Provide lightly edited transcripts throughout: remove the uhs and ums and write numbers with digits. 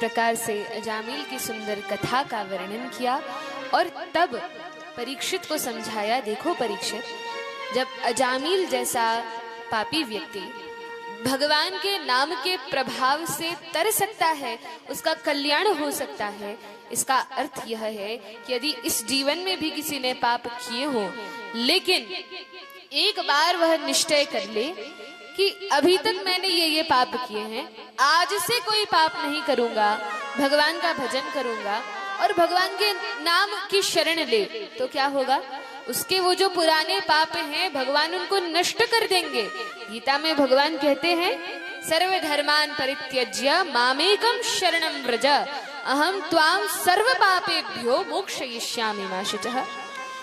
प्रकार से अजामिल की सुंदर कथा का वर्णन किया और तब परीक्षित को समझाया, देखो परीक्षित, जब अजामिल जैसा पापी व्यक्ति भगवान के नाम के प्रभाव से तर सकता है, उसका कल्याण हो सकता है, इसका अर्थ यह है कि यदि इस जीवन में भी किसी ने पाप किए हो, लेकिन एक बार वह निश्चय कर ले कि अभी तक मैंने ये पाप किए हैं, आज से कोई पाप नहीं करूंगा, भगवान का भजन करूंगा और भगवान के नाम की शरण ले, तो क्या होगा? उसके वो जो पुराने पाप हैं भगवान उनको नष्ट कर देंगे। गीता में भगवान कहते हैं, सर्व धर्मान परित्यज्य मामेकम शरणं व्रज अहम त्वाम सर्व पापेभ्यो मोक्षयिष्यामि मा शुचः।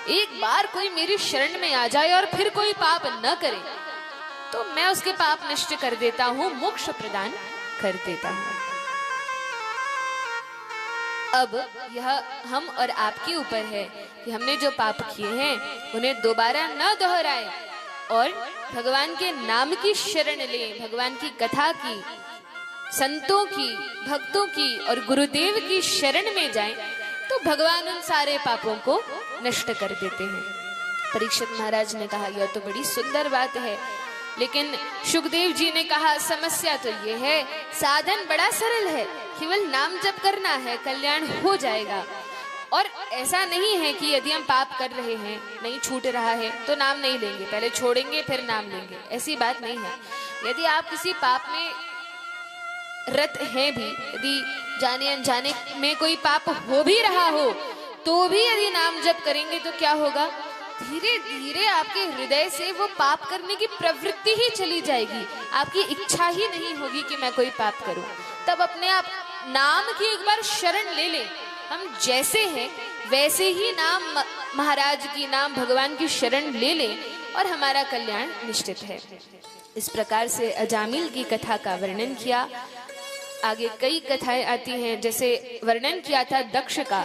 एक बार कोई मेरी शरण में आ जाए और फिर कोई पाप न करे तो मैं उसके पाप नष्ट कर देता हूँ, मोक्ष प्रदान कर देता हूँ। अब यह हम और आपके ऊपर है कि हमने जो पाप किए हैं उन्हें दोबारा न दोहराए और भगवान के नाम की शरण ले, भगवान की कथा की, संतों की, भक्तों की और गुरुदेव की शरण में जाएं तो भगवान उन सारे पापों को नष्ट कर देते हैं। परीक्षित महाराज ने कहा, यह तो बड़ी सुंदर बात है, लेकिन सुखदेव जी ने कहा, समस्या तो ये है, साधन बड़ा सरल है, केवल नाम जप करना है, कल्याण हो जाएगा। और ऐसा नहीं है कि यदि हम पाप कर रहे हैं, नहीं छूट रहा है तो नाम नहीं लेंगे, पहले छोड़ेंगे फिर नाम लेंगे, ऐसी बात नहीं है। यदि आप किसी पाप में रत हैं भी, यदि जाने अनजाने में कोई पाप हो भी रहा हो तो भी यदि नाम जप करेंगे तो क्या होगा? धीरे धीरे आपके हृदय से वो पाप करने की प्रवृत्ति ही चली जाएगी, आपकी इच्छा ही नहीं होगी कि मैं कोई पाप करूं। तब अपने आप नाम की एक बार शरण ले लें, हम जैसे हैं वैसे ही नाम महाराज की, नाम भगवान की शरण ले लें और हमारा कल्याण निश्चित है। इस प्रकार से अजामिल की कथा का वर्णन किया। आगे कई कथाएं आती हैं, जैसे वर्णन किया था दक्ष का,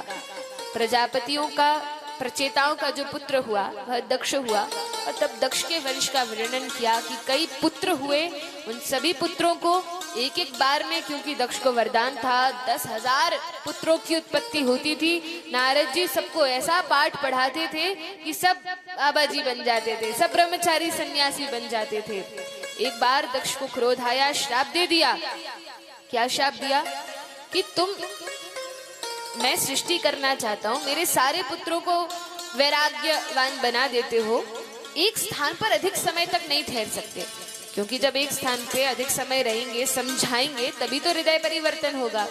प्रजापतियों का, प्रचेताओं का जो पुत्र हुआ वह दक्ष हुआ, और तब दक्ष के वंश का वर्णन किया कि कई पुत्र हुए, उन सभी पुत्रों को एक एक बार में, क्योंकि दक्ष को वरदान था, 10,000 पुत्रों की उत्पत्ति होती थी। नारद जी सबको ऐसा पाठ पढ़ाते थे कि सब बाबा जी बन जाते थे, सब ब्रह्मचारी सन्यासी बन जाते थे। एक बार दक्ष को क्रोध आया, श्राप दे दिया। क्या श्राप दिया? कि मैं सृष्टि करना चाहता हूँ, मेरे सारे पुत्रों को वैराग्यवान बना देते हो, एक स्थान पर अधिक समय तक नहीं ठहर सकते, क्योंकि जब एक स्थान पे अधिक समय रहेंगे, समझाएंगे, तभी तो हृदय परिवर्तन होगा।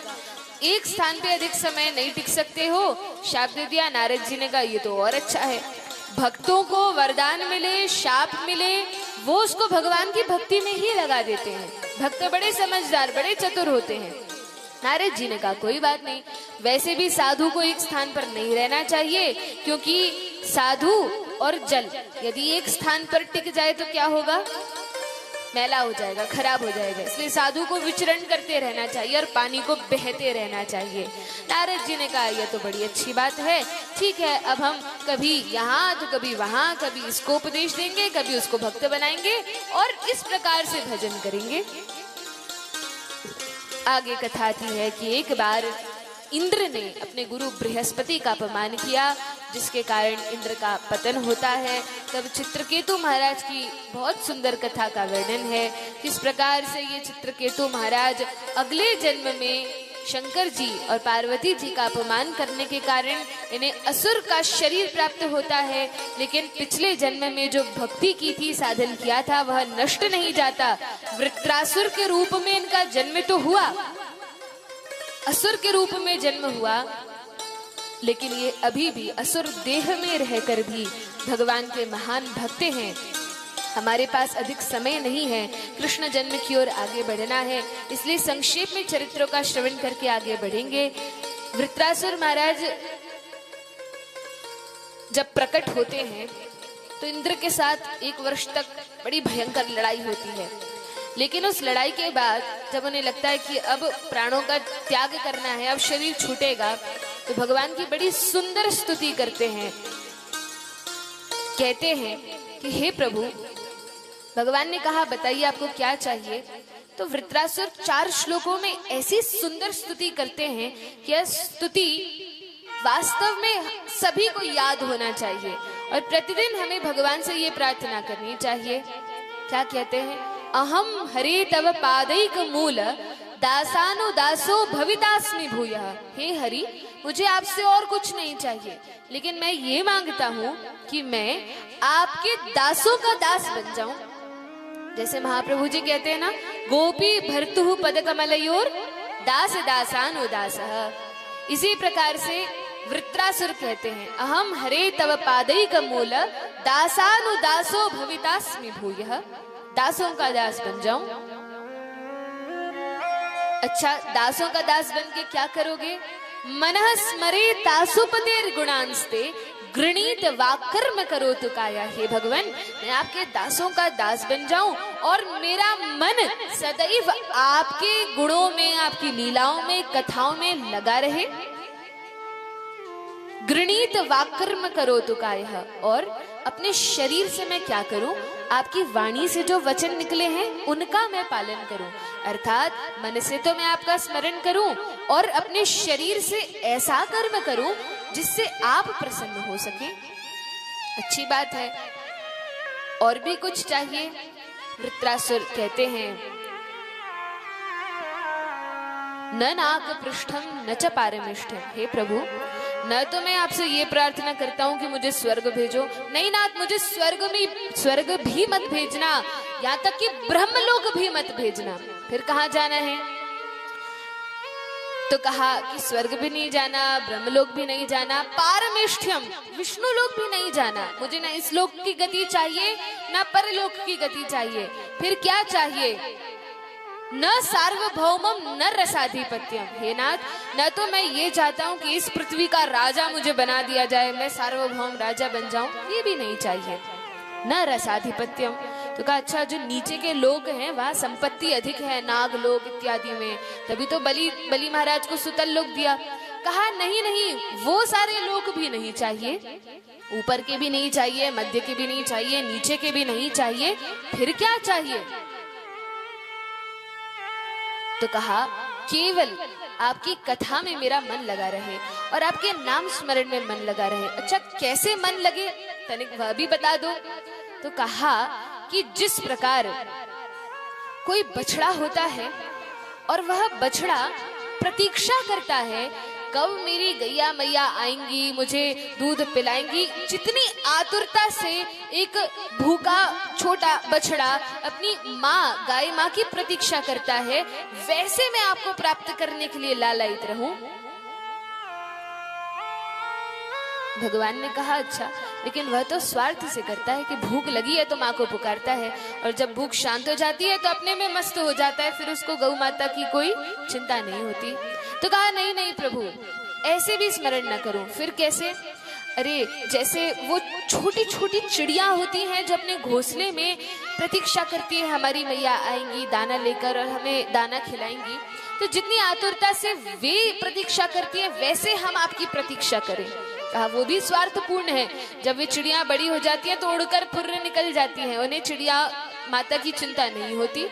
एक स्थान पे अधिक समय नहीं टिक सकते हो, शाप दे दिया। नारद जी ने कहा, ये तो और अच्छा है, भक्तों को वरदान मिले, शाप मिले, वो उसको भगवान की भक्ति में ही लगा देते हैं। भक्त बड़े समझदार, बड़े चतुर होते हैं। नारद जी ने कहा, कोई बात नहीं, वैसे भी साधु को एक स्थान पर नहीं रहना चाहिए, क्योंकि साधु और जल यदि एक स्थान पर टिक जाए तो क्या होगा? मैला हो जाएगा, खराब हो जाएगा। इसलिए साधु को विचरण करते रहना चाहिए और पानी को बहते रहना चाहिए। नारद जी ने कहा, यह तो बड़ी अच्छी बात है, ठीक है, अब हम कभी यहाँ तो कभी वहाँ, कभी इसको उपदेश देंगे, कभी उसको भक्त बनाएंगे और इस प्रकार से भजन करेंगे। आगे कथा आती है कि एक बार इंद्र ने अपने गुरु बृहस्पति का अपमान किया, जिसके कारण इंद्र का पतन होता है। तब चित्रकेतु महाराज की बहुत सुंदर कथा का वर्णन है। किस प्रकार से ये चित्रकेतु महाराज अगले जन्म में शंकर जी और पार्वती जी का अपमान करने के कारण इन्हें असुर का शरीर प्राप्त होता है, लेकिन पिछले जन्म में जो भक्ति की थी, साधन किया था, वह नष्ट नहीं जाता। वृत्रासुर के रूप में इनका जन्म तो हुआ, असुर के रूप में जन्म हुआ, लेकिन ये अभी भी असुर देह में रहकर भी भगवान के महान भक्त हैं। हमारे पास अधिक समय नहीं है, कृष्ण जन्म की ओर आगे बढ़ना है, इसलिए संक्षेप में चरित्रों का श्रवण करके आगे बढ़ेंगे। वृत्रासुर महाराज जब प्रकट होते हैं तो इंद्र के साथ 1 वर्ष तक बड़ी भयंकर लड़ाई होती है, लेकिन उस लड़ाई के बाद जब उन्हें लगता है कि अब प्राणों का त्याग करना है, अब शरीर छूटेगा, तो भगवान की बड़ी सुंदर स्तुति करते हैं। कहते हैं कि हे प्रभु, भगवान ने कहा, बताइए आपको क्या चाहिए? तो वृत्रासुर 4 श्लोकों में ऐसी सुंदर स्तुति करते हैं कि यह स्तुति वास्तव में सभी को याद होना चाहिए और प्रतिदिन हमें भगवान से ये प्रार्थना करनी चाहिए। क्या कहते हैं? अहम हरे तव पादैक मूल दासानु दासो भवितास्मि भूयः। हे हरि, मुझे आपसे और कुछ नहीं चाहिए, लेकिन मैं ये मांगता हूँ कि मैं आपके दासों का दास बन जाऊं। जैसे महाप्रभु जी कहते हैं ना, गोपी भर्तुः पदकमलयोर दास दासानु दासः। इसी प्रकार से वृत्रासुर कहते हैं, अहम हरे तव पादैक मूल दासानु दासो भवितास्मि भूयः। दासों का दास बन जाऊं। अच्छा, दासों का दास बन के क्या करोगे? मनः स्मरे तासुपतेर गुणांस्ते गृणीत वाक्कर्म करोतु काया। हे भगवान, मैं आपके दासों का दास बन जाऊं और मेरा मन सदैव आपके गुणों में, आपकी लीलाओं में, कथाओं में लगा रहे। गृणीत वाक्कर्म करोतु काया, और अपने शरीर से मैं क्या करूं? आपकी वाणी से जो वचन निकले हैं उनका मैं पालन करूं। अर्थात मन से तो मैं आपका स्मरण करूं और अपने शरीर से ऐसा कर्म करूं जिससे आप प्रसन्न हो सके। अच्छी बात है। और भी कुछ चाहिए? वृत्रासुर कहते हैं, न नाक पृष्ठम न च पारमिष्ठम। हे प्रभु, न तो मैं आपसे ये प्रार्थना करता हूँ कि मुझे स्वर्ग भेजो, नहीं नाथ, मुझे स्वर्ग भी मत भेजना, यहाँ तक कि ब्रह्मलोक भी मत भेजना। फिर कहाँ जाना है? तो कहा कि स्वर्ग भी नहीं जाना, ब्रह्मलोक भी नहीं जाना, पारमेष्ठ्यम, विष्णु लोक भी नहीं जाना। मुझे ना इस लोक की गति चाहिए, ना परलोक की गति चाहिए। फिर क्या चाहिए? न सार्वभौमम न रसाधिपत्यम। हे नाथ, न तो मैं ये चाहता हूँ कि इस पृथ्वी का राजा मुझे बना दिया जाए, मैं सार्वभौम राजा बन जाऊं, ये भी नहीं चाहिए। न रसाधिपत्यम। तो कहा अच्छा, जो नीचे के लोग हैं वहाँ संपत्ति अधिक है, नाग लोग इत्यादि में, तभी तो बलि महाराज को सुतल लोक दिया। कहा नहीं नहीं, वो सारे लोग भी नहीं चाहिए, ऊपर के भी नहीं चाहिए, मध्य के भी नहीं चाहिए, नीचे के भी नहीं चाहिए। फिर क्या चाहिए? तो कहा केवल आपकी कथा में मेरा मन लगा रहे और आपके नाम स्मरण में मन लगा रहे। अच्छा, कैसे मन लगे? तनिक वह भी बता दो। तो कहा कि जिस प्रकार कोई बछड़ा होता है और वह बछड़ा प्रतीक्षा करता है कब मेरी गैया मैया आएंगी, मुझे दूध पिलाएंगी, जितनी आतुरता से एक भूखा छोटा बछड़ा अपनी माँ, गाय माँ की प्रतीक्षा करता है, वैसे मैं आपको प्राप्त करने के लिए लालायित रहूं। भगवान ने कहा अच्छा, लेकिन वह तो स्वार्थ से करता है कि भूख लगी है तो माँ को पुकारता है, और जब भूख शांत हो जाती है तो अपने में मस्त हो जाता है, फिर उसको गौ माता की कोई चिंता नहीं होती। तो कहा नहीं नहीं प्रभु, ऐसे भी स्मरण न करूं। फिर कैसे? अरे जैसे वो छोटी छोटी चिड़िया होती हैं जो अपने घोंसले में प्रतीक्षा करती है हमारी मैया आएंगी दाना लेकर और हमें दाना खिलाएंगी, तो जितनी आतुरता से वे प्रतीक्षा करती है वैसे हम आपकी प्रतीक्षा करें। कहा वो भी स्वार्थपूर्ण है। जब वे चिड़िया बड़ी हो जाती हैं तो उड़कर फुर्र निकल जाती हैं, उन्हें चिड़िया माता की चिंता नहीं होती।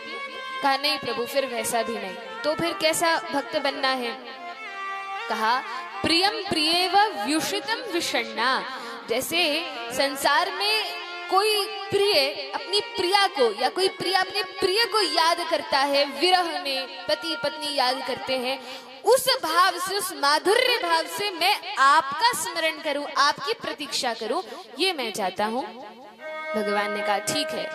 कहा नहीं प्रभु, फिर वैसा भी नहीं। तो फिर कैसा भक्त बनना है? कहा प्रियम प्रियेव व्युषितम विषण्णा। जैसे संसार में कोई प्रिय अपनी प्रिया को या कोई प्रिय अपने प्रिय को याद करता है, विरह में पति पत्नी याद करते हैं, उस भाव से, उस माधुर्य भाव से मैं आपका स्मरण करूं, आपकी प्रतीक्षा करूं, ये मैं चाहता हूं। भगवान ने कहा ठीक है,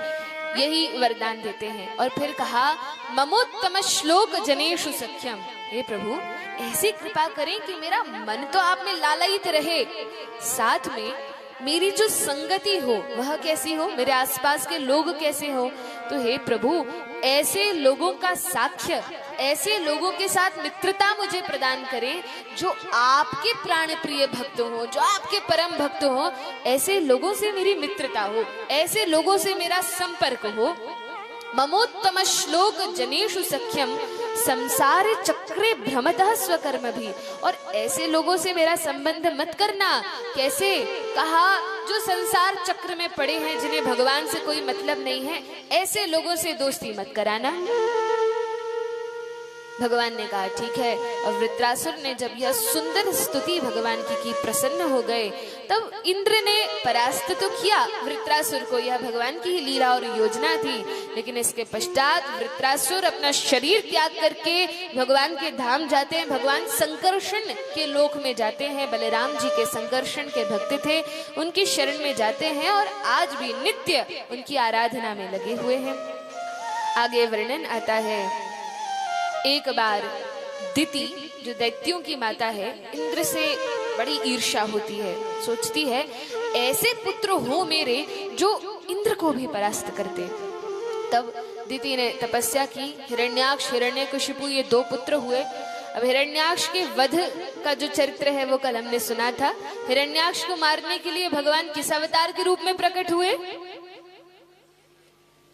यही वरदान देते हैं। और फिर कहा ममोत्तम श्लोक जनेषु सख्यम। हे प्रभु, ऐसी कृपा करें कि मेरा मन तो आप में लालायित रहे, साथ में मेरी जो संगति हो वह कैसी हो, मेरे आसपास के लोग कैसे हो। तो हे प्रभु, ऐसे लोगों का साक्ष्य, ऐसे लोगों के साथ मित्रता मुझे प्रदान करें जो आपके प्राण प्रिय भक्त हो, जो आपके परम भक्त हो। ऐसे लोगों से मेरी मित्रता हो, ऐसे लोगों से मेरा संपर्क हो। ममोत्तम श्लोक जनेषु सख्यम संसार चक्रे भ्रमतः स्वकर्म भी। और ऐसे लोगों से मेरा संबंध मत करना। कैसे? कहा जो संसार चक्र में पड़े हैं, जिन्हें भगवान से कोई मतलब नहीं है, ऐसे लोगों से दोस्ती मत कराना। भगवान ने कहा ठीक है। और वृत्रासुर ने जब यह सुंदर स्तुति भगवान की प्रसन्न हो गए, तब इंद्र ने परास्त तो किया वृत्रासुर को, यह भगवान की ही लीला और योजना थी। लेकिन इसके पश्चात वृत्रासुर अपना शरीर त्याग करके भगवान के धाम जाते हैं, भगवान संकर्षण के लोक में जाते हैं। बलराम जी के संकर्षण के भक्त थे, उनकी शरण में जाते हैं और आज भी नित्य उनकी आराधना में लगे हुए हैं। आगे वर्णन आता है, एक बार दिति जो दैत्यों की माता है, इंद्र से बड़ी ईर्ष्या होती है, सोचती है ऐसे पुत्र हो मेरे जो इंद्र को भी परास्त करते। तब दिति ने तपस्या की, हिरण्याक्ष हिरण्यकशिपु ये 2 पुत्र हुए। अब हिरण्याक्ष के वध का जो चरित्र है वो कल हमने सुना था। हिरण्याक्ष को मारने के लिए भगवान किस अवतार के रूप में प्रकट हुए?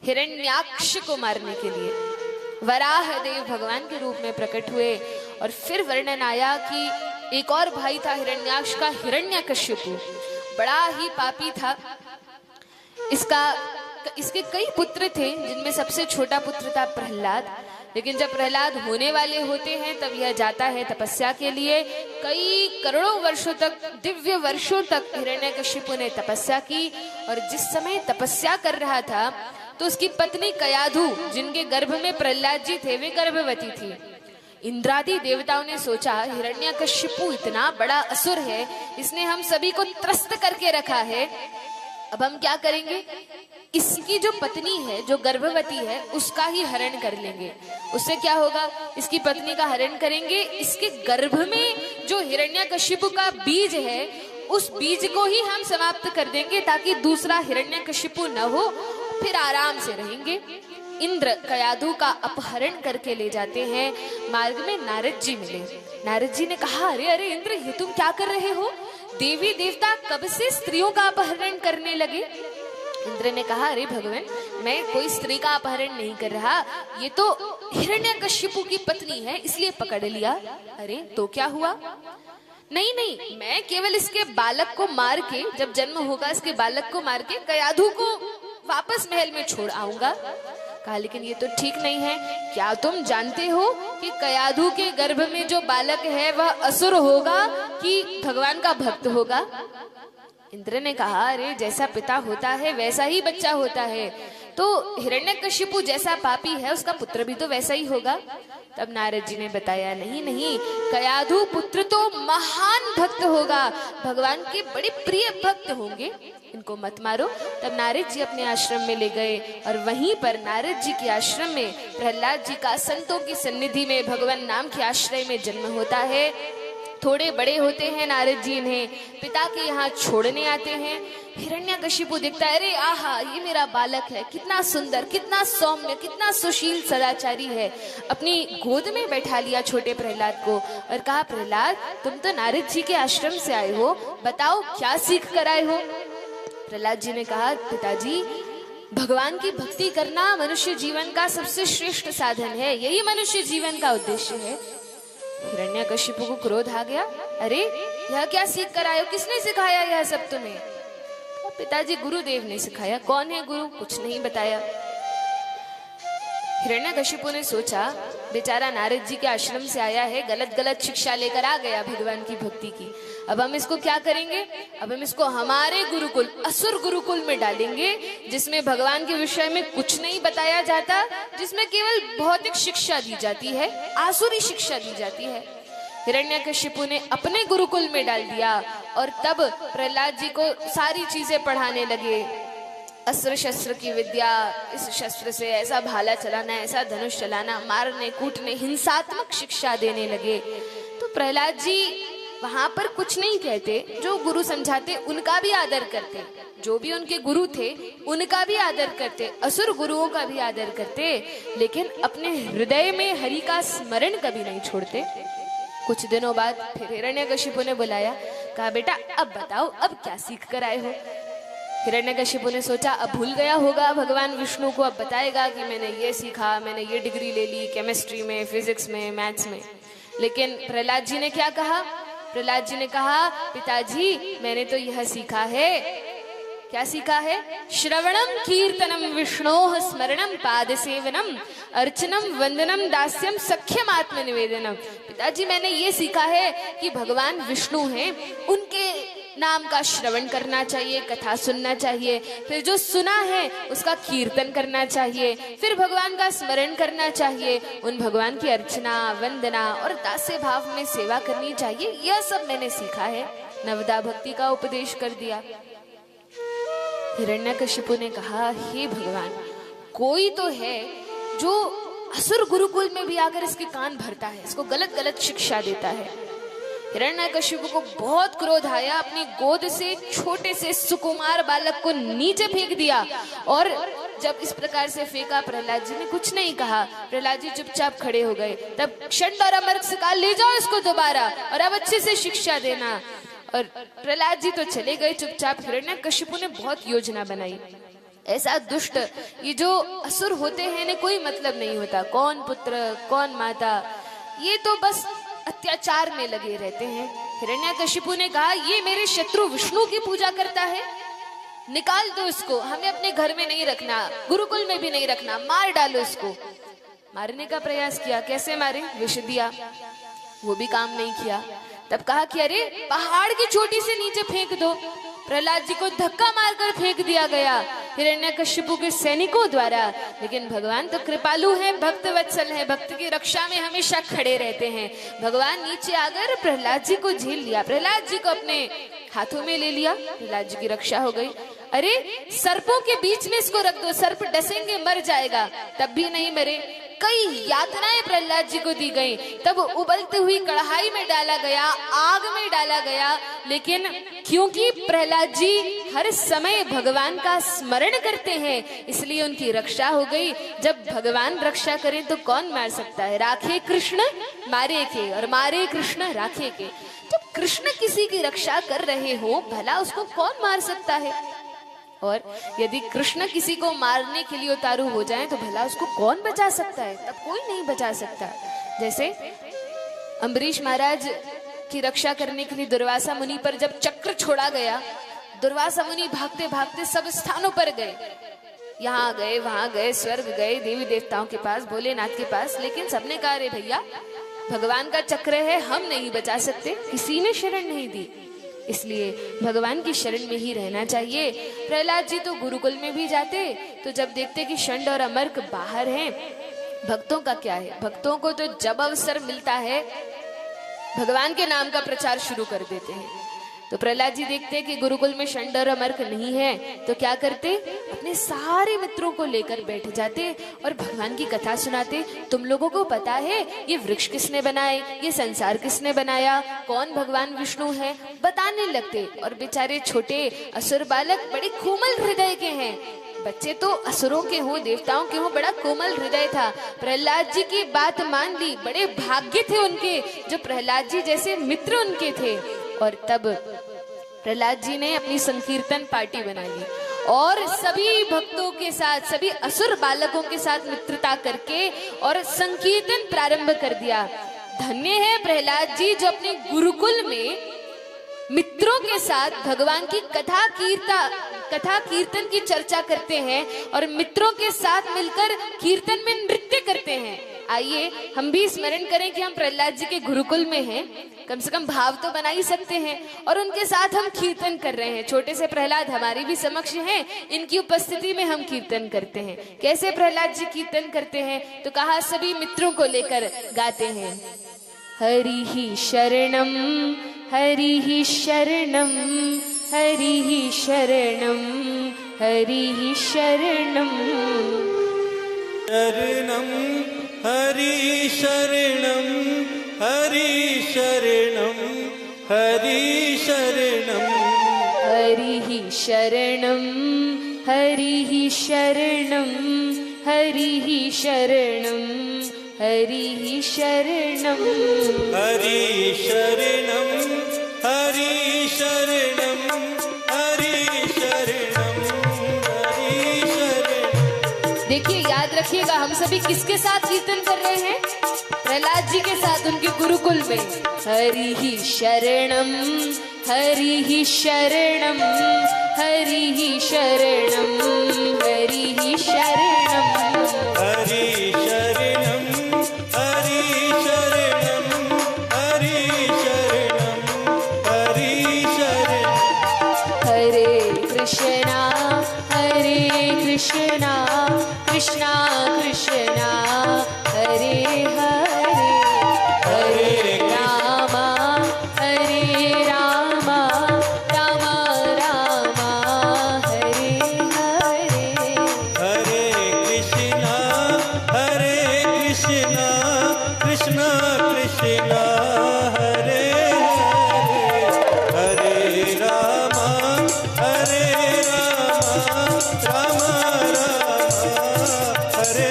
हिरण्याक्ष को मारने के लिए वराह देव भगवान के रूप में प्रकट हुए। और फिर वर्णन आया कि एक और भाई था हिरण्याक्ष का, हिरण्यकशिपु, बड़ा ही पापी था। इसके कई पुत्र थे, जिनमें सबसे छोटा पुत्र था प्रहलाद। लेकिन जब प्रहलाद होने वाले होते हैं तब यह जाता है तपस्या के लिए। कई करोड़ों वर्षों तक, दिव्य वर्षों तक हिरण्यकशिपु ने तपस्या की। और जिस समय तपस्या कर रहा था तो उसकी पत्नी कयाधु, जिनके गर्भ में प्रहलाद जी थे, वे गर्भवती थी। इंद्रादि देवताओं ने सोचा हिरण्यकशिपु इतना बड़ा असुर है, इसने हम सभी को त्रस्त करके रखा है, अब हम क्या करेंगे? इसकी जो पत्नी है, जो गर्भवती है, उसका ही हरण कर लेंगे। उससे क्या होगा? इसकी पत्नी का हरण करेंगे, इसके गर्भ में जो हिरण्यकशिपु का बीज है उस बीज को ही हम समाप्त कर देंगे, ताकि दूसरा हिरण्यकशिपु न हो, फिर आराम से रहेंगे। इंद्र कयाधु का अपहरण करके ले जाते हैं। मार्ग में नारद जी मिले। नारद जी ने कहा, अरे अरे इंद्र, ये तुम क्या कर रहे हो? देवी देवता कब से स्त्रियों का अपहरण करने लगे? इंद्र ने कहा, अरे भगवान, मैं कोई स्त्री का अपहरण नहीं कर रहा, ये तो हिरण्यकशिपु की पत्नी है, इसलिए पकड़ लिया। अरे तो क्या हुआ? नहीं नहीं, मैं केवल इसके बालक को मार के, जब जन्म होगा इसके बालक को मार के कयाधु को वापस महल में छोड़ आऊंगा। कहा, लेकिन ये तो ठीक नहीं है। क्या तुम जानते हो कि कयाधु के गर्भ में जो बालक है वह असुर होगा कि भगवान का भक्त होगा? इंद्र ने कहा, अरे जैसा पिता होता है वैसा ही बच्चा होता है, तो हिरण्यकशिपु जैसा पापी है उसका पुत्र भी तो वैसा ही होगा। तब नारद जी ने बताया, नहीं नहीं, कयाधु पुत्र तो महान भक्त होगा, भगवान के बड़े प्रिय भक्त होंगे, इनको मत मारो। तब नारद जी अपने आश्रम में ले गए और वहीं पर नारद जी के आश्रम में प्रहलाद जी का संतों की सन्निधि में भगवान नाम के आश्रय में जन्म होता है। थोड़े बड़े होते हैं नारद जी, इन्हें पिता के यहाँ छोड़ने आते हैं। हिरण्यकशिपु देखता है, अरे आहा, ये मेरा बालक है, कितना सुंदर, कितना सौम्य, कितना सुशील सदाचारी है। अपनी गोद में बैठा लिया छोटे प्रहलाद को और कहा, प्रहलाद, तुम तो नारद जी के आश्रम से आए हो, बताओ क्या सीख कर आए हो? प्रहलाद जी ने कहा, पिताजी, भगवान की भक्ति करना मनुष्य जीवन का सबसे श्रेष्ठ साधन है, यही मनुष्य जीवन का उद्देश्य है। हिरण्यकशिपु को क्रोध आ गया, अरे यह क्या सीख कर आए हो? किसने सिखाया यह सब तुम्हें? पिताजी, गुरुदेव ने सिखाया। कौन है गुरु? कुछ नहीं बताया। हिरण्यकशिपु ने सोचा, बेचारा नारद जी के आश्रम से आया है, गलत गलत शिक्षा लेकर आ गया भगवान की भक्ति की, अब हम इसको क्या करेंगे? अब हम इसको हमारे गुरुकुल, असुर गुरुकुल में डालेंगे, जिसमें भगवान के विषय में कुछ नहीं बताया जाता, जिसमें केवल भौतिक शिक्षा दी जाती है, आसुरी शिक्षा दी जाती है। हिरण्यकशिपु ने अपने गुरुकुल में डाल दिया और तब प्रहलाद जी को सारी चीजें पढ़ाने लगे। अस्त्र शस्त्र की विद्या, इस शस्त्र से ऐसा भाला चलाना, ऐसा धनुष चलाना, मारने कूटने, हिंसात्मक शिक्षा देने लगे। तो प्रहलाद जी वहां पर कुछ नहीं कहते, जो गुरु समझाते उनका भी आदर करते, जो भी उनके गुरु थे उनका भी आदर करते, असुर गुरुओं का भी आदर करते, लेकिन अपने हृदय में हरि का स्मरण कभी नहीं छोड़ते। कुछ दिनों बाद फिर हिरण्यकशिपु ने बुलाया, कहा, बेटा अब बताओ, अब क्या सीख कर आए हो? हिरण्यकशिपु ने सोचा, अब भूल गया होगा भगवान विष्णु को, अब बताएगा कि मैंने ये सीखा, मैंने ये डिग्री ले ली केमिस्ट्री में, फिजिक्स में, मैथ्स में। लेकिन प्रहलाद जी ने क्या कहा? प्रहलाद जी ने कहा, पिताजी, मैंने तो यह सीखा है क्या सीखा है? श्रवणम कीर्तनम विष्णोः स्मरणम पाद सेवनम अर्चनम वंदनम दास्यम सख्यम आत्मनिवेदनम। पिताजी मैंने ये सीखा है कि भगवान विष्णु हैं, उनके नाम का श्रवण करना चाहिए, कथा सुनना चाहिए, फिर जो सुना है उसका कीर्तन करना चाहिए, फिर भगवान का स्मरण करना चाहिए, उन भगवान की अर्चना वंदना और दास्य भाव में सेवा करनी चाहिए। यह सब मैंने सीखा है। नवदा भक्ति का उपदेश कर दिया। हिरण्यकशिपु ने कहा, हे भगवान, कोई तो है जो असुर गुरुकुल में भी आकर इसके कान भरता है, इसको गलत गलत शिक्षा देता है। हिरण्यकशिपु को बहुत क्रोध आया, अपनी गोद से छोटे से सुकुमार बालक को नीचे फेंक दिया। और जब इस प्रकार से फेंका, प्रहलाद जी ने कुछ नहीं कहा, प्रहलाद जी चुपचाप खड़े हो गए। तब षंड और अमर्क से कहा, ले जाओ इसको दोबारा और अब अच्छे से शिक्षा देना। और प्रहलाद जी तो चले गए चुपचाप। हिरण्यकशिपु ने बहुत योजना बनाई। ऐसा दुष्ट, ये जो असुर होते हैं इन्हें कोई मतलब नहीं होता, कौन पुत्र कौन माता, ये तो बस अत्याचार में लगे रहते हैं। हिरण्यकशिपु ने कहा, ये मेरे शत्रु विष्णु की पूजा करता है, निकाल दो इसको, हमें अपने घर में नहीं रखना, गुरुकुल में भी नहीं रखना, मार डालो इसको। मारने का प्रयास किया, कैसे मारे? विष दिया, वो भी काम नहीं किया। तब कहा कि अरे पहाड़ की चोटी से नीचे फेंक दो। प्रहलाद जी को धक्का मारकर फेंक दिया गया हिरण्यकशिपु के सैनिकों द्वारा। लेकिन भगवान तो कृपालु हैं, भक्त वत्सल हैं, भक्त की रक्षा में हमेशा खड़े रहते हैं। भगवान नीचे आकर प्रहलाद जी को झेल लिया, प्रहलाद जी को अपने हाथों में ले लिया, प्रहलाद जी की रक्षा हो गई। अरे सर्पों के बीच में इसको रख दो, सर्प डसेंगे मर जाएगा, तब भी नहीं मरे। कई यातनाएं प्रहलाद जी को दी गई, तब उबलती हुई कढ़ाई में डाला गया, आग में डाला गया, लेकिन क्योंकि प्रहलाद जी हर समय भगवान का स्मरण करते हैं इसलिए उनकी रक्षा हो गई। जब भगवान रक्षा करें तो कौन मार सकता है? राखे कृष्ण मारे के और मारे कृष्ण राखे के। जब कृष्ण किसी की रक्षा कर रहे हो, भला उसको कौन मार सकता है? और यदि कृष्ण किसी को मारने के लिए उतारू हो जाए तो भला उसको कौन बचा सकता है? तब कोई नहीं बचा सकता। जैसे अम्बरीश महाराज की रक्षा करने के लिए दुर्वासा मुनि पर जब चक्र छोड़ा गया, दुर्वासा मुनि भागते भागते सब स्थानों पर गए, यहाँ गए वहां गए, स्वर्ग गए, देवी देवताओं के पास, भोलेनाथ के पास, लेकिन सबने कहा अरे भैया भगवान का चक्र है, हम नहीं बचा सकते, किसी ने शरण नहीं दी, इसलिए भगवान की शरण में ही रहना चाहिए। प्रहलाद जी तो गुरुकुल में भी जाते, तो जब देखते कि षंड और अमर्क बाहर हैं, भक्तों का क्या है, भक्तों को तो जब अवसर मिलता है भगवान के नाम का प्रचार शुरू कर देते हैं। तो प्रहलाद जी देखते कि गुरुकुल में षंड और अमर्क नहीं है, तो क्या करते? अपने सारे मित्रों को लेकर बैठ जाते और भगवान की कथा सुनाते। तुम लोगों को पता है ये वृक्ष किसने बनाए, ये संसार किसने बनाया, कौन भगवान विष्णु है, बताने लगते। और बेचारे छोटे असुर बालक बड़े कोमल हृदय के हैं, बच्चे तो असुरों के हों देवताओं के हों, बड़ा कोमल हृदय था। प्रहलाद जी की बात मान ली, बड़े भाग्य थे उनके जो प्रहलाद जी जैसे मित्र उनके थे। और तब प्रहलाद जी ने अपनी संकीर्तन पार्टी बना ली और सभी भक्तों के साथ, सभी असुर बालकों के साथ मित्रता करके और संकीर्तन प्रारंभ कर दिया। धन्य है प्रहलाद जी जो अपने गुरुकुल में मित्रों के साथ भगवान की कथा कीर्तन की चर्चा करते हैं और मित्रों के साथ मिलकर कीर्तन में नृत्य करते हैं। आइए हम भी स्मरण करें कि हम प्रहलाद जी के गुरुकुल में हैं, कम से कम भाव तो बना ही सकते हैं, और उनके साथ हम कीर्तन कर रहे हैं। छोटे से प्रहलाद हमारे भी समक्ष हैं, इनकी उपस्थिति में हम कीर्तन करते हैं। कैसे प्रहलाद जी कीर्तन करते हैं? तो कहा सभी मित्रों को लेकर गाते हैं, हरि ही शरणम हरि ही शरणम हरि ही शरणम हरि ही शरणम शरणम हरि शरणम हरि शरणम हरि शरणम हरि ही शरणम हरि ही शरणम हरि ही शरणम हरि ही शरणम हरि शरणम हरि शरणम हरि शरणम हरि शरणम। देखिए याद रखिएगा, हम सभी किसके साथ कीर्तन कर रहे हैं? प्रहलाद जी के साथ, उनके गुरुकुल में। हरि ही शरणम हरि ही शरणम हरिः शरणं हरिः शरणं हरि शरणं हरि शरणं हरि शरणं हरि शरणं हरे कृष्णा कृष्णा कृष्णा हरे हरे हरे राम राम राम हरे हरे हरे कृष्णा कृष्णा कृष्णा हरे हरे हरे राम राम हरे हरे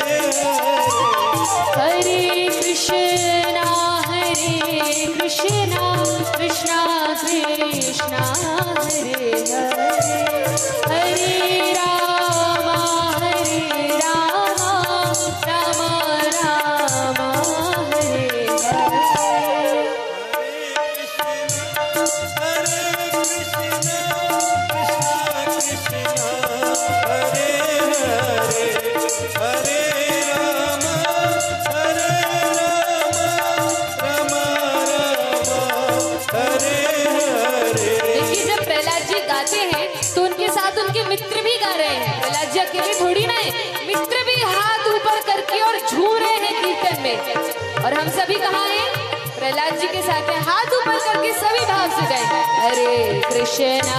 कृष्णा कृष्णा कृष्णा हरे हरे हरे राम राम राम हरे हरे देखिए, जब प्रहलाद जी गाते हैं तो उनके साथ उनके मित्र भी गा रहे हैं। प्रहलाद जी अकेले थोड़ी ना है, मित्र भी हाथ ऊपर करके और झूम रहे हैं कीर्तन में। और हम सभी कहाँ हैं? प्रहलाद जी के साथ हैं, हाथ ऊपर करके सभी भाव से गाएं। हरे कृष्णा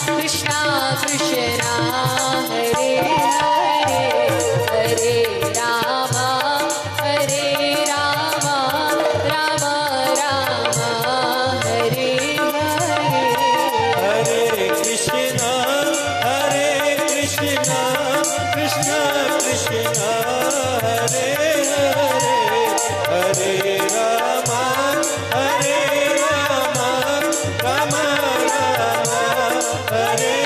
कृष्णा कृष्णा हरे हरे हरे राम राम हरे हरे हरे कृष्णा कृष्णा कृष्णा हरे हरे हरे राम राम हरे हरे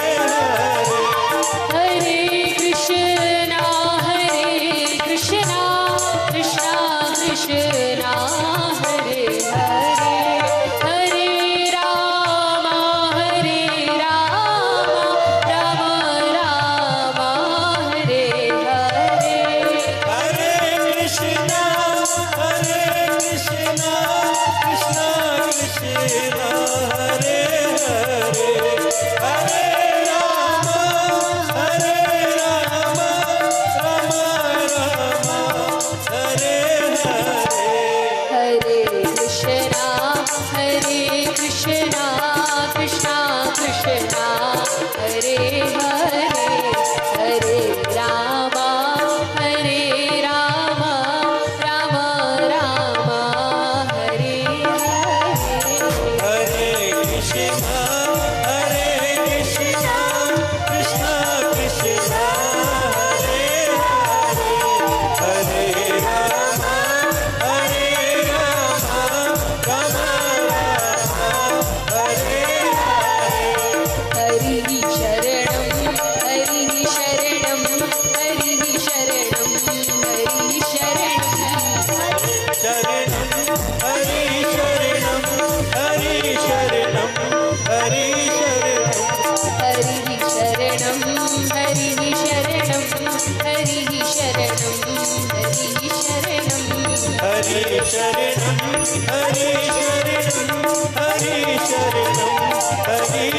हरे कृष्णा कृष्णा कृष्णा हरे हरे हरे राम राम हरे हरे हरे कृष्णा कृष्णा कृष्णा हरे हरे हरे राम राम हरे हरे हरे कृष्णा कृष्णा कृष्णा हरे हरे हरे राम राम हरे हरे हरे कृष्णा कृष्णा कृष्णा हरे हरे हरे राम राम हरे हरे हरिः शरणं हरिः शरणं हरिः शरणं हरिः शरणं हरि शरणं हरि शरणं हरि शरणं हरिः शरणं हरिः शरणं हरिः शरणं हरिः शरणं हरि शरणं हरि शरणं हरि शरणं हरिः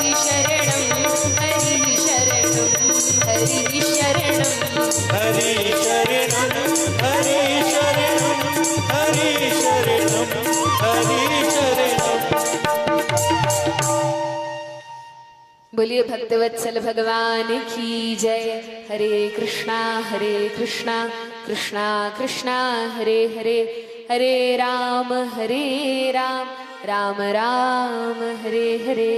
शरणं हरिः शरणं हरिः शरणं हरिः शरणं हरि शरणं हरि शरणं हरि शरणं बोलिए भक्तवत्सल भगवान की जय। हरे कृष्णा कृष्णा कृष्णा हरे हरे हरे राम राम राम हरे हरे।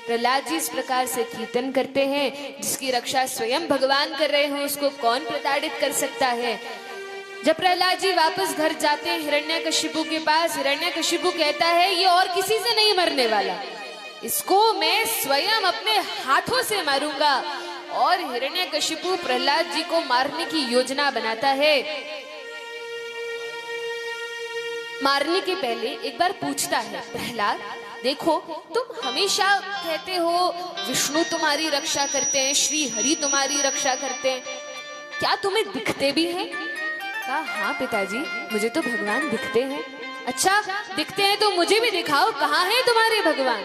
प्रहलाद जी इस प्रकार से कीर्तन करते हैं, जिसकी रक्षा स्वयं भगवान कर रहे हो उसको कौन प्रताड़ित कर सकता है। जब प्रहलाद जी वापस घर जाते हैं हिरण्यकशिपु के पास, हिरण्यकशिपु कहता है ये और किसी से नहीं मरने वाला, इसको मैं स्वयं अपने हाथों से मारूंगा। और हिरण्यकशिपु प्रहलाद जी को मारने की योजना बनाता है। मारने के पहले एक बार पूछता है, प्रहलाद देखो, तुम हमेशा कहते हो विष्णु तुम्हारी रक्षा करते हैं, श्री हरि तुम्हारी रक्षा करते हैं, क्या तुम्हें दिखते भी हैं? कहा हाँ पिताजी, मुझे तो भगवान दिखते हैं। अच्छा दिखते हैं तो मुझे भी दिखाओ, कहाँ हैं तुम्हारे भगवान?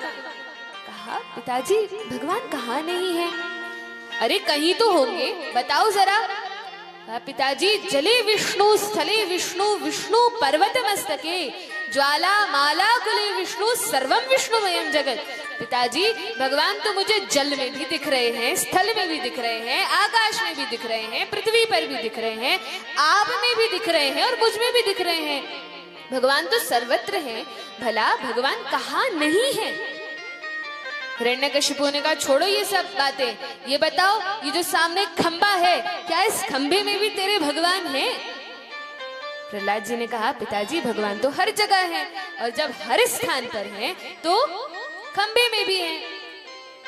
कहा पिताजी भगवान कहाँ नहीं है। अरे कहीं तो होंगे, बताओ जरा। पिताजी जले विष्णु स्थले विष्णु विष्णु पर्वत मस्तके ज्वाला माला कुले विष्णु सर्वम विष्णुमयम जगत। पिताजी भगवान तो मुझे जल में भी दिख रहे हैं, स्थल में भी दिख रहे हैं, आकाश में भी दिख रहे हैं, पृथ्वी पर भी दिख रहे हैं, आग में भी दिख रहे हैं और मुझ में भी दिख रहे हैं। भगवान तो सर्वत्र हैं, भला भगवान कहाँ नहीं है? हिरण्यकशिपु ने कहा छोड़ो ये सब बातें, ये बताओ ये जो सामने खंबा है, क्या इस खंबे में भी तेरे भगवान हैं? प्रहलाद जी ने कहा पिताजी भगवान तो हर जगह है, और जब हर स्थान पर हैं तो खंबे में भी हैं।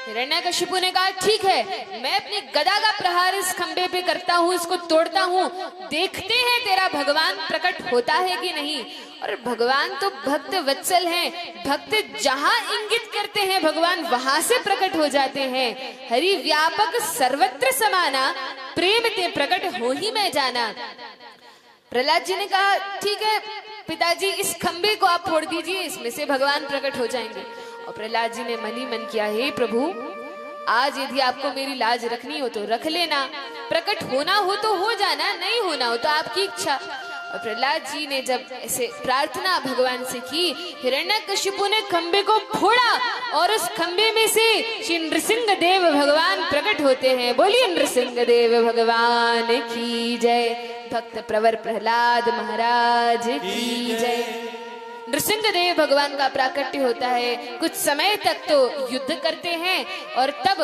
हिरण्यकशिपु ने कहा ठीक है, मैं अपनी गदा का प्रहार इस खंबे पे करता हूँ, इसको तोड़ता हूँ, देखते हैं तेरा भगवान प्रकट होता है कि नहीं। और भगवान तो भक्त वत्सल हैं, भक्त जहाँ इंगित करते हैं भगवान वहां से प्रकट हो जाते हैं। हरि व्यापक सर्वत्र समाना, प्रेम ते प्रकट हो ही मैं जाना। प्रहलाद जी ने कहा ठीक है पिताजी, इस खंबे को आप फोड़ दीजिए, इसमें से भगवान प्रकट हो जाएंगे। और प्रहलाद जी ने मन ही मन किया, हे प्रभु आज यदि आपको मेरी लाज रखनी हो तो रख लेना, प्रकट होना हो तो हो जाना, नहीं होना हो तो आपकी इच्छा। और प्रहलाद जी ने जब ऐसे प्रार्थना भगवान से की, हिरण्यकशिपु ने खंबे को फोड़ा और उस खंबे में से श्री नृसिंह देव भगवान प्रकट होते हैं। बोलिए नृसिंह देव भगवान की जय। भक्त प्रवर प्रहलाद महाराज की जय। नृसिंह देव भगवान का प्राकट्य होता है, कुछ समय तक तो युद्ध करते हैं और तब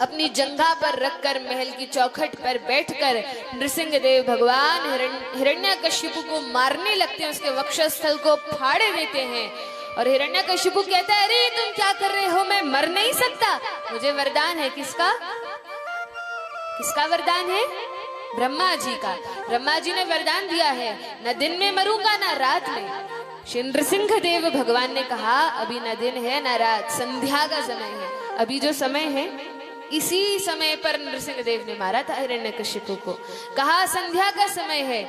अपनी जंघा पर रखकर महल की चौखट पर बैठकर नृसिंह देव भगवान हिरण्यकशिपु को मारने लगते हैं, उसके वक्षस्थल को फाड़ देते हैं। और हिरण्यकशिपु कहता है अरे तुम क्या कर रहे हो, मैं मर नहीं सकता, मुझे वरदान है। किसका? किसका वरदान है? ब्रह्मा जी का। ब्रह्मा जी ने वरदान दिया है, न दिन में मरूंगा न रात में। श्री नृसिंह देव भगवान ने कहा अभी न दिन है न रात, संध्या का समय है, अभी जो समय है इसी समय पर नृसिंह देव ने मारा था हिरण्यकशिपु को। कहा संध्या का समय है,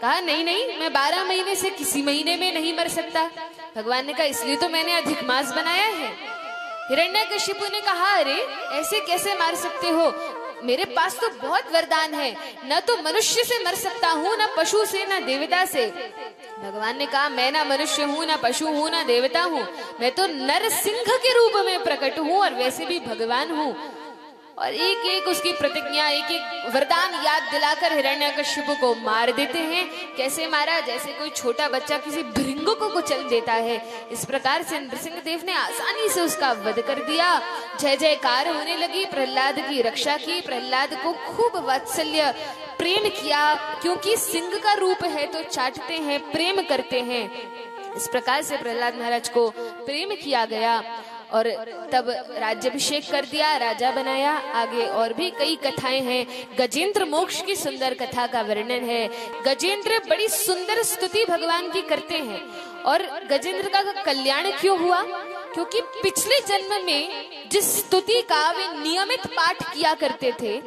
कहा नहीं नहीं मैं 12 महीने से किसी महीने में नहीं मर सकता। भगवान ने कहा इसलिए तो मैंने अधिक मास बनाया है। हिरण्यकशिपु ने कहा अरे ऐसे कैसे मार सकते हो, मेरे पास तो बहुत वरदान है, न तो मनुष्य से मर सकता हूँ, न पशु से, न देवता से। भगवान ने कहा मैं ना मनुष्य हूँ, ना पशु हूँ, ना देवता हूँ, मैं तो नरसिंह के रूप में प्रकट हूँ और वैसे भी भगवान हूँ। और एक एक उसकी प्रतिज्ञा, एक एक वरदान याद दिलाकर हिरण्यकशिपु को मार देते हैं। कैसे मारा? जैसे कोई छोटा बच्चा किसी भृंग को कुचल देता है, इस प्रकार से नृसिंह देव ने आसानी से उसका वध कर दिया। जय जयकार होने लगी, प्रहलाद की रक्षा की, प्रहलाद को खूब वात्सल्य प्रेम किया, क्योंकि सिंह का रूप है तो चाटते हैं, प्रेम करते हैं। इस प्रकार से प्रहलाद महाराज को प्रेम किया गया और तब राज्याभिषेक कर दिया, राजा बनाया। आगे और भी कई कथाएं हैं। गजेंद्र मोक्ष की सुंदर कथा का वर्णन है। गजेंद्र बड़ी सुंदर स्तुति भगवान की करते हैं। और गजेंद्र का कल्याण क्यों हुआ? क्योंकि पिछले जन्म में जिस स्तुति का वे नियमित पाठ किया करते थे,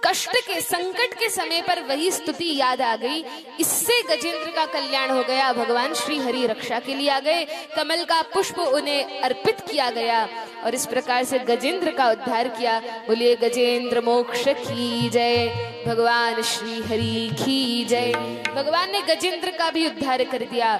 कष्ट के संकट के समय पर वही स्तुति याद आ गई, इससे गजेंद्र का कल्याण हो गया। भगवान श्री हरि रक्षा के लिए आ गए, कमल का पुष्प उन्हें अर्पित किया गया और इस प्रकार से गजेंद्र का उद्धार किया। बोलिए गजेंद्र मोक्ष की जय, भगवान श्री हरि की जय। भगवान ने गजेंद्र का भी उद्धार कर दिया।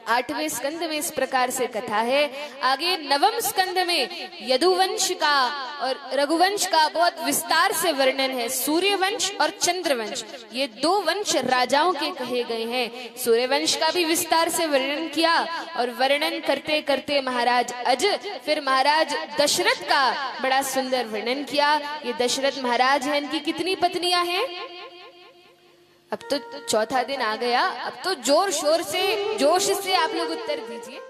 8वें स्कंद में इस प्रकार से कथा है। आगे 9वें स्कंद में यदुवंश का और रघुवंश का बहुत विस्तार से वर्णन है। सूर्यवंश और चंद्रवंश, ये 2 वंश राजाओं के कहे गए हैं। सूर्यवंश का भी विस्तार से वर्णन किया और वर्णन करते करते महाराज अज, फिर महाराज दशरथ का बड़ा सुंदर वर्णन किया। ये दशरथ महाराज हैं, इनकी कितनी पत्नियां हैं? अब तो 4था दिन आ गया, अब तो जोर शोर से जोश से आप लोग उत्तर दीजिए।